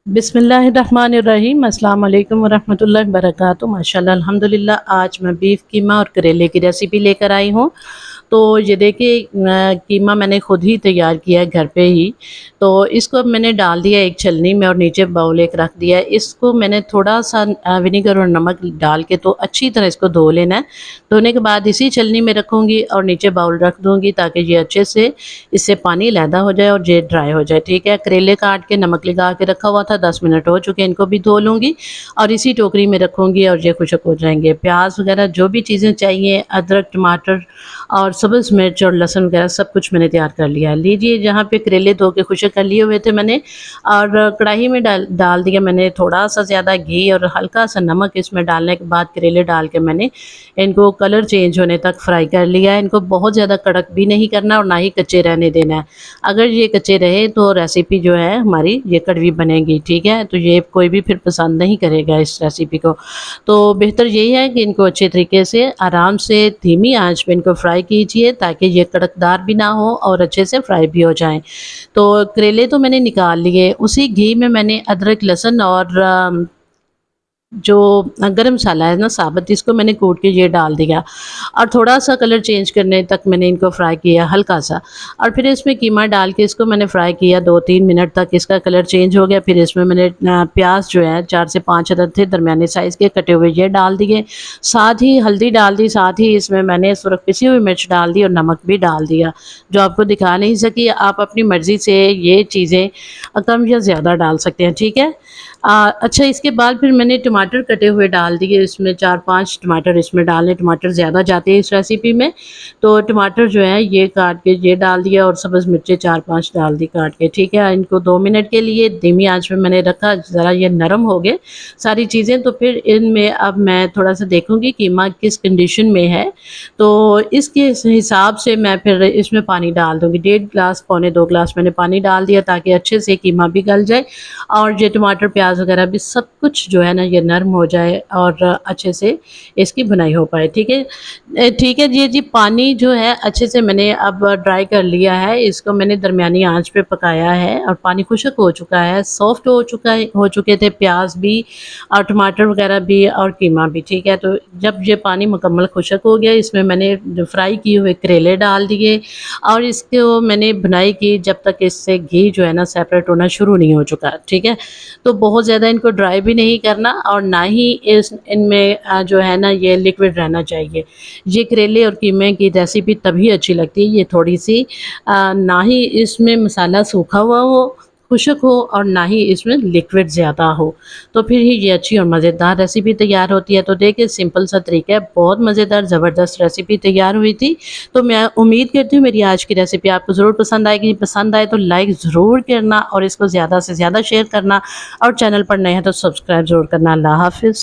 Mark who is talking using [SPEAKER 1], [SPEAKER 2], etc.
[SPEAKER 1] बिस्मिल्लाहिर्रहमानिर्रहीम अस्सलाम वालेकुम वरहमतुल्लाहि वबरकातुहू। माशाल्लाह अल्हम्दुलिल्लाह आज मैं बीफ कीमा और करेले की रेसिपी लेकर आई हूँ। तो ये देखिए कीमा मैंने खुद ही तैयार किया है घर पे ही। तो इसको अब मैंने डाल दिया एक छलनी में और नीचे बाउल एक रख दिया है। इसको मैंने थोड़ा सा विनेगर और नमक डाल के तो अच्छी तरह इसको धो लेना है। धोने के बाद इसी छलनी में रखूँगी और नीचे बाउल रख दूँगी ताकि ये अच्छे से इससे पानी अलहदा हो जाए और ये ड्राई हो जाए। ठीक है, करेले काट के नमक लगा के रखा हुआ था, 10 मिनट हो चुके हैं, इनको भी धो लूँगी और इसी टोकरी में रखूँगी और ये खुशक हो जाएँगे। प्याज़ वगैरह जो भी चीज़ें चाहिए, अदरक, टमाटर और सब्ज़ मिर्च और लहसुन वगैरह सब कुछ मैंने तैयार कर लिया है। लीजिए जहाँ पे करेले धो के खुशक कर लिए हुए थे मैंने, और कढ़ाई में डाल दिया मैंने थोड़ा सा ज़्यादा घी और हल्का सा नमक। इसमें डालने के बाद करेले डाल के मैंने इनको कलर चेंज होने तक फ्राई कर लिया है। इनको बहुत ज़्यादा कड़क भी नहीं करना और ना ही कच्चे रहने देना है। अगर ये कच्चे रहे तो रेसिपी जो है हमारी ये कड़वी बनेगी। ठीक है, तो ये कोई भी फिर पसंद नहीं करेगा इस रेसिपी को। तो बेहतर यही है कि इनको अच्छे तरीके से आराम से धीमी आंच पे इनको फ्राई कीजिए ताकि ये कड़कदार भी ना हो और अच्छे से फ्राई भी हो जाएं। तो करेले तो मैंने निकाल लिए, उसी घी में मैंने अदरक, लहसुन और जो गरम मसाला है ना साबुत, इसको मैंने कूट के ये डाल दिया और थोड़ा सा कलर चेंज करने तक मैंने इनको फ्राई किया हल्का सा। और फिर इसमें कीमा डाल के इसको मैंने फ्राई किया 2-3 मिनट तक, इसका कलर चेंज हो गया। फिर इसमें मैंने प्याज जो है 4 से 5 अदद थे दरमियाने साइज़ के कटे हुए, ये डाल दिए। साथ ही हल्दी डाल दी, साथ ही इसमें मैंने सुरख पिसी हुई मिर्च डाल दी और नमक भी डाल दिया, जो आपको दिखा नहीं सकी। आप अपनी मर्ज़ी से ये चीज़ें कम या ज़्यादा डाल सकते हैं। ठीक है, अच्छा, इसके बाद फिर मैंने टमाटर कटे हुए डाल दिए इसमें, 4-5 टमाटर इसमें डाले। टमाटर ज़्यादा जाते हैं इस रेसिपी में, तो टमाटर जो है ये काट के ये डाल दिया और सब्ज़ मिर्चें 4-5 डाल दी काट के। ठीक है, इनको 2 मिनट के लिए धीमी आंच पे मैंने रखा, ज़रा ये नरम हो गए सारी चीज़ें। तो फिर इनमें अब मैं थोड़ा सा देखूँगी कीमा किस कंडीशन में है, तो इसके हिसाब से मैं फिर इसमें पानी डाल दूँगी। 1.5 गिलास पौने 2 गिलास मैंने पानी डाल दिया ताकि अच्छे से कीमा भी गल जाए और ये टमाटर, प्याज वगैरह भी सब कुछ जो है ना ये नरम हो जाए और अच्छे से इसकी भुनाई हो पाए। ठीक है, ठीक है जी। पानी जो है अच्छे से मैंने अब ड्राई कर लिया है, इसको मैंने दरमियानी आंच पे पकाया है और पानी खुश्क हो चुका है, सॉफ्ट हो चुके थे प्याज भी और टमाटर वगैरह भी और कीमा भी। ठीक है, तो जब ये पानी मुकम्मल खुश्क हो गया, इसमें मैंने जो फ्राई किए हुए करेले डाल दिए और इसको मैंने भुनाई की जब तक इससे घी जो है ना सेपरेट होना शुरू नहीं हो चुका। ठीक है, तो बहुत ज़्यादा इनको ड्राई भी नहीं करना और ना ही इनमें जो है ना ये लिक्विड रहना चाहिए। ये करेले और कीमे की रेसिपी तभी अच्छी लगती है ये थोड़ी सी ना ही इसमें मसाला सूखा हुआ हो, खुश्क हो और ना ही इसमें लिक्विड ज़्यादा हो, तो फिर ही ये अच्छी और मज़ेदार रेसिपी तैयार होती है। तो देखिए सिंपल सा तरीका है, बहुत मज़ेदार ज़बरदस्त रेसिपी तैयार हुई थी। तो मैं उम्मीद करती हूँ मेरी आज की रेसिपी आपको ज़रूर पसंद आएगी। पसंद आए तो लाइक ज़रूर करना और इसको ज़्यादा से ज़्यादा शेयर करना और चैनल पर नए हैं तो सब्सक्राइब ज़रूर करना। अल्लाह हाफ़िज़।